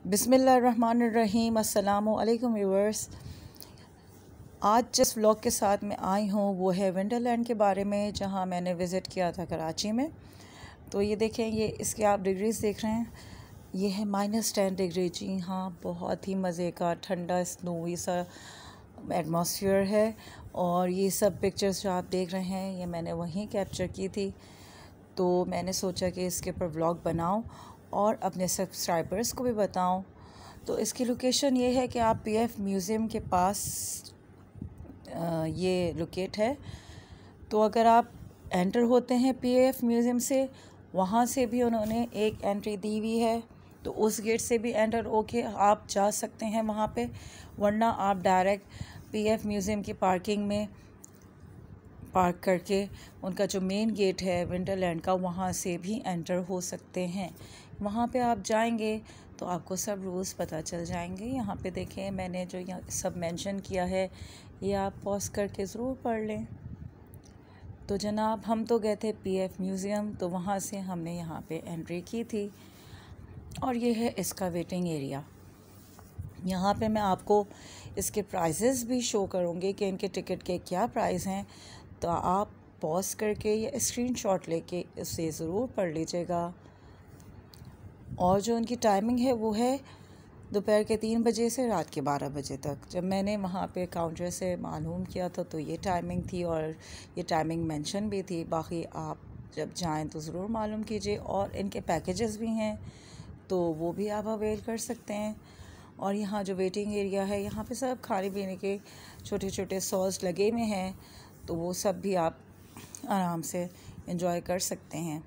बिस्मिल्लाहिर्रहमानिर्रहीम। अस्सलामु अलैकुम व्यूअर्स। आज जिस व्लॉग के साथ मैं आई हूँ वो है वंडरलैंड के बारे में, जहाँ मैंने विज़िट किया था कराची में। तो ये देखें, ये इसके आप डिग्रीज़ देख रहे हैं, ये है -10 डिग्री। जी हाँ, बहुत ही मज़े का ठंडा स्नोवी सा एटमॉस्फेयर है। और ये सब पिक्चर्स जो आप देख रहे हैं ये मैंने वहीं कैप्चर की थी। तो मैंने सोचा कि इसके ऊपर व्लॉग बनाऊं और अपने सब्सक्राइबर्स को भी बताऊं। तो इसकी लोकेशन ये है कि आप पीएफ म्यूज़ियम के पास ये लोकेट है। तो अगर आप एंटर होते हैं पीएफ म्यूज़ियम से, वहाँ से भी उन्होंने एक एंट्री दी हुई है, तो उस गेट से भी एंटर होके आप जा सकते हैं वहाँ पे। वरना आप डायरेक्ट पीएफ म्यूज़ियम की पार्किंग में पार्क करके उनका जो मेन गेट है वंडरलैंड का, वहाँ से भी एंटर हो सकते हैं। वहाँ पे आप जाएंगे तो आपको सब रूल्स पता चल जाएंगे। यहाँ पे देखें, मैंने जो यहाँ सब मेंशन किया है ये आप पॉज करके ज़रूर पढ़ लें। तो जनाब, हम तो गए थे पीएफ म्यूज़ियम, तो वहाँ से हमने यहाँ पे एंट्री की थी। और ये है इसका वेटिंग एरिया। यहाँ पे मैं आपको इसके प्राइसेस भी शो करूँगी कि इनके टिकट के क्या प्राइस हैं। तो आप पॉज करके या स्क्रीनशॉट लेके उसे ज़रूर पढ़ लीजिएगा। और जो उनकी टाइमिंग है वो है दोपहर के 3 बजे से रात के 12 बजे तक। जब मैंने वहाँ पे काउंटर से मालूम किया था तो ये टाइमिंग थी, और ये टाइमिंग मेंशन भी थी। बाकी आप जब जाएं तो ज़रूर मालूम कीजिए। और इनके पैकेजेस भी हैं, तो वो भी आप अवेल कर सकते हैं। और यहाँ जो वेटिंग एरिया है, यहाँ पे सब खाने पीने के छोटे छोटे सॉस लगे हुए हैं, तो वो सब भी आप आराम से एंजॉय कर सकते हैं।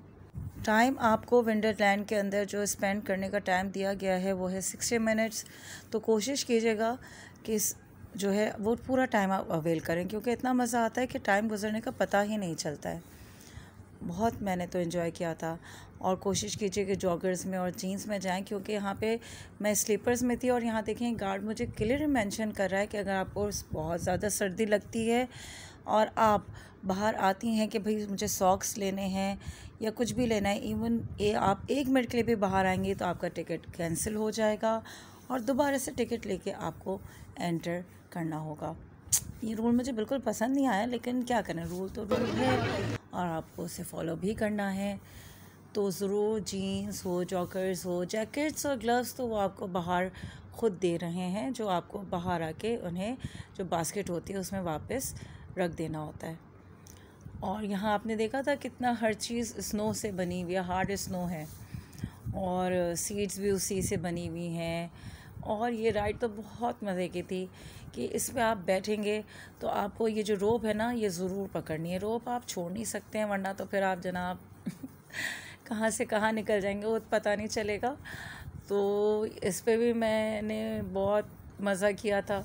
टाइम आपको वंडरलैंड के अंदर जो स्पेंड करने का टाइम दिया गया है वो है 60 मिनट्स। तो कोशिश कीजिएगा कि जो है वो पूरा टाइम आप अवेल करें, क्योंकि इतना मज़ा आता है कि टाइम गुजरने का पता ही नहीं चलता है। बहुत मैंने तो एंजॉय किया था। और कोशिश कीजिए कि जॉगर्स में और जीन्स में जाएं, क्योंकि यहाँ पे मैं स्लीपर्स में थी। और यहाँ देखें, गार्ड मुझे क्लियर मेंशन कर रहा है कि अगर आपको बहुत ज़्यादा सर्दी लगती है और आप बाहर आती हैं कि भाई मुझे सॉक्स लेने हैं या कुछ भी लेना है, इवन आप 1 मिनट के लिए भी बाहर आएंगे तो आपका टिकट कैंसिल हो जाएगा और दोबारा से टिकट लेके आपको एंटर करना होगा। ये रूल मुझे बिल्कुल पसंद नहीं आया, लेकिन क्या करें, रूल तो रूल है और आपको उसे फॉलो भी करना है। तो ज़रूर जीन्स हो, जॉकर्स हो, जैकेट्स और ग्लव्स तो वो आपको बाहर ख़ुद दे रहे हैं, जो आपको बाहर आके उन्हें जो बास्केट होती है उसमें वापस रख देना होता है। और यहाँ आपने देखा था कितना हर चीज़ स्नो से बनी हुई है, हार्ड स्नो है, और सीट्स भी उसी से बनी हुई हैं। और ये राइड तो बहुत मज़े की थी कि इस पे आप बैठेंगे तो आपको ये जो रोप है ना, ये ज़रूर पकड़नी है। रोप आप छोड़ नहीं सकते हैं, वरना तो फिर आप जनाब कहाँ से कहाँ निकल जाएंगे वो पता नहीं चलेगा। तो इस पे भी मैंने बहुत मज़ा किया था।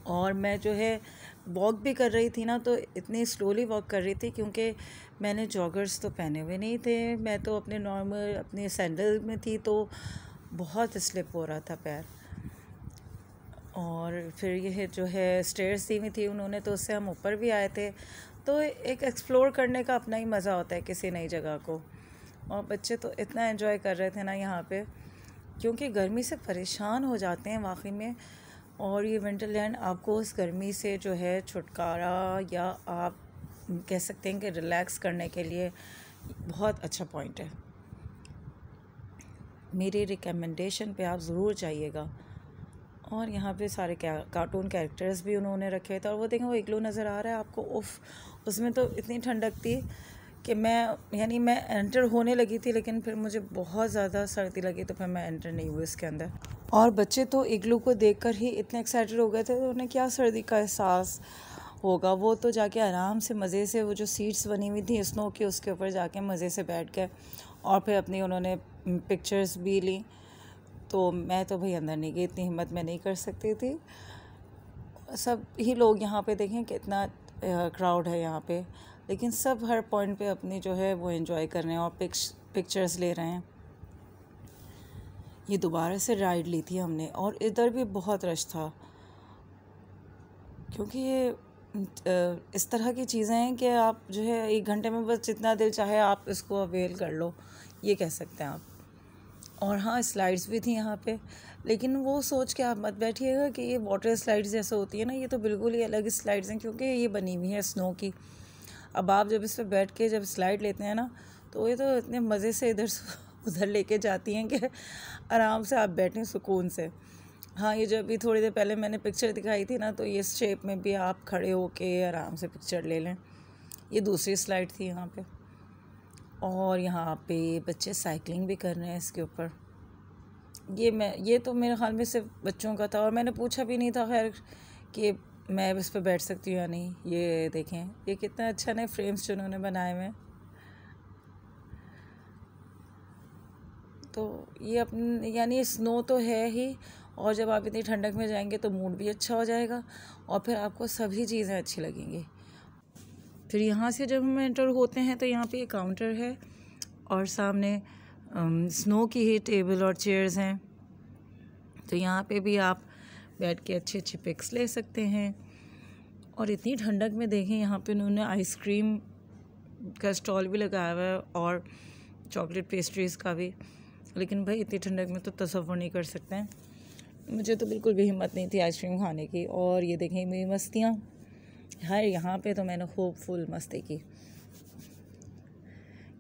और मैं जो है वॉक भी कर रही थी ना, तो इतनी स्लोली वॉक कर रही थी क्योंकि मैंने जॉगर्स तो पहने हुए नहीं थे, मैं तो अपने नॉर्मल अपने सैंडल में थी, तो बहुत स्लिप हो रहा था पैर। और फिर यह जो है स्टेयर्स दी हुई थी उन्होंने, तो उससे हम ऊपर भी आए थे। तो एक एक्सप्लोर करने का अपना ही मज़ा होता है किसी नई जगह को। और बच्चे तो इतना एंजॉय कर रहे थे ना यहाँ पे, क्योंकि गर्मी से परेशान हो जाते हैं वाकई में। और ये वंडरलैंड आपको उस गर्मी से जो है छुटकारा, या आप कह सकते हैं कि रिलैक्स करने के लिए बहुत अच्छा पॉइंट है। मेरी रिकमेंडेशन पे आप ज़रूर जाइएगा। और यहाँ पे सारे कार्टून कैरेक्टर्स भी उन्होंने रखे थे। और वो देखें, वो इग्लू नज़र आ रहा है आपको, उफ़, उसमें तो इतनी ठंडक थी कि मैं एंटर होने लगी थी, लेकिन फिर मुझे बहुत ज़्यादा सर्दी लगी, तो फिर मैं एंटर नहीं हुई इसके अंदर। और बच्चे तो इग्लू को देखकर ही इतने एक्साइटेड हो गए थे, तो उन्हें क्या सर्दी का एहसास होगा। वो तो जाके आराम से मज़े से वो जो सीट्स बनी हुई थी स्नो की, उसके ऊपर जाके मज़े से बैठ गए। और फिर अपनी उन्होंने पिक्चर्स भी ली। तो मैं तो भाई अंदर नहीं गई, इतनी हिम्मत मैं नहीं कर सकती थी। सब ही लोग यहाँ पे देखें कितना क्राउड है यहाँ पे, लेकिन सब हर पॉइंट पे अपनी जो है वो एंजॉय कर रहे हैं और पिक्चर्स ले रहे हैं। ये दोबारा से राइड ली थी हमने, और इधर भी बहुत रश था, क्योंकि ये इस तरह की चीज़ें हैं कि आप जो है 1 घंटे में बस जितना दिल चाहे आप इसको अवेल कर लो, ये कह सकते हैं आप। और हाँ, स्लाइड्स भी थी यहाँ पे, लेकिन वो सोच के आप मत बैठिएगा कि ये वाटर स्लाइड्स जैसे होती है ना, ये तो बिल्कुल ही अलग स्लाइड्स हैं, क्योंकि ये बनी हुई है स्नो की। अब आप जब इस पर बैठ के जब स्लाइड लेते हैं ना, तो ये तो इतने मज़े से इधर से उधर लेके जाती हैं कि आराम से आप बैठें सुकून से। हाँ, ये जो अभी थोड़ी देर पहले मैंने पिक्चर दिखाई थी ना, तो ये शेप में भी आप खड़े होके आराम से पिक्चर ले लें। ये दूसरी स्लाइड थी यहाँ पे। और यहाँ पे बच्चे साइकिलिंग भी कर रहे हैं इसके ऊपर। ये तो मेरे ख्याल में सिर्फ बच्चों का था, और मैंने पूछा भी नहीं था खैर कि मैं इस पर बैठ सकती हूँ या नहीं। ये देखें, ये कितना अच्छा नए फ्रेम्स जो उन्होंने बनाए हुए हैं। तो ये अपने यानी स्नो तो है ही, और जब आप इतनी ठंडक में जाएंगे तो मूड भी अच्छा हो जाएगा, और फिर आपको सभी चीज़ें अच्छी लगेंगी। फिर यहाँ से जब हम एंटर होते हैं तो यहाँ पे एक काउंटर है, और सामने स्नो की ही टेबल और चेयर्स हैं। तो यहाँ पे भी आप बैठ के अच्छे अच्छे पिक्स ले सकते हैं। और इतनी ठंडक में देखें, यहाँ पे उन्होंने आइसक्रीम का स्टॉल भी लगाया हुआ है और चॉकलेट पेस्ट्रीज़ का भी। लेकिन भाई इतनी ठंडक में तो तसव्वुर नहीं कर सकते हैं, मुझे तो बिल्कुल भी हिम्मत नहीं थी आइसक्रीम खाने की। और ये देखें मेरी मस्तियाँ, हाय यहाँ पे तो मैंने खूब फुल मस्ती की,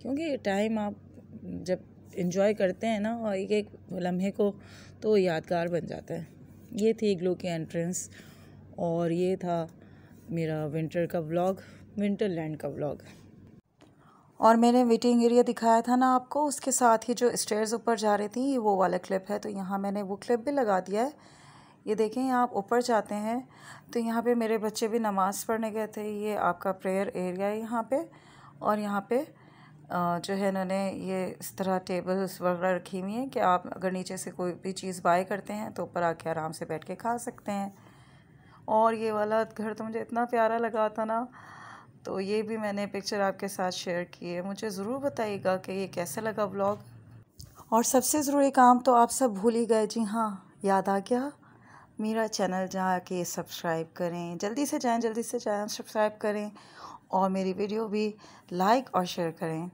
क्योंकि टाइम आप जब एंजॉय करते हैं ना और एक एक लम्हे को, तो यादगार बन जाता है। ये थी इग्लू की एंट्रेंस, और ये था मेरा विंटर का व्लॉग, विंटरलैंड का व्लॉग। और मैंने वेटिंग एरिया दिखाया था ना आपको, उसके साथ ही जो स्टेयर्स ऊपर जा रही थी वो वाला क्लिप है, तो यहाँ मैंने वो क्लिप भी लगा दिया है। ये देखें, यहाँ आप ऊपर जाते हैं तो यहाँ पे मेरे बच्चे भी नमाज़ पढ़ने गए थे। ये आपका प्रेयर एरिया है यहाँ पे, और यहाँ पे जो है इन्होंने ये इस तरह टेबल्स वगैरह रखी हुई हैं कि आप अगर नीचे से कोई भी चीज़ बाय करते हैं तो ऊपर आके आराम से बैठ के खा सकते हैं। और ये वाला घर तो मुझे इतना प्यारा लगा था ना, तो ये भी मैंने पिक्चर आपके साथ शेयर की है। मुझे ज़रूर बताइएगा कि ये कैसा लगा व्लॉग। और सबसे ज़रूरी काम तो आप सब भूल ही गए, जी हाँ, याद आ गया, मेरा चैनल जाके सब्सक्राइब करें, जल्दी से जाएं, जल्दी से जाएं, सब्सक्राइब करें, और मेरी वीडियो भी लाइक और शेयर करें।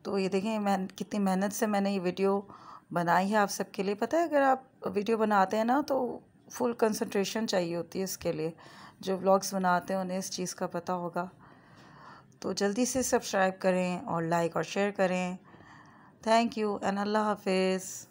तो ये देखें मैं कितनी मेहनत से मैंने ये वीडियो बनाई है आप सबके लिए। पता है, अगर आप वीडियो बनाते हैं ना तो फुल कंसंट्रेशन चाहिए होती है इसके लिए। जो व्लॉग्स बनाते हैं उन्हें इस चीज़ का पता होगा। तो जल्दी से सब्सक्राइब करें और लाइक और शेयर करें। थैंक यू एंड अल्लाह हाफिज़।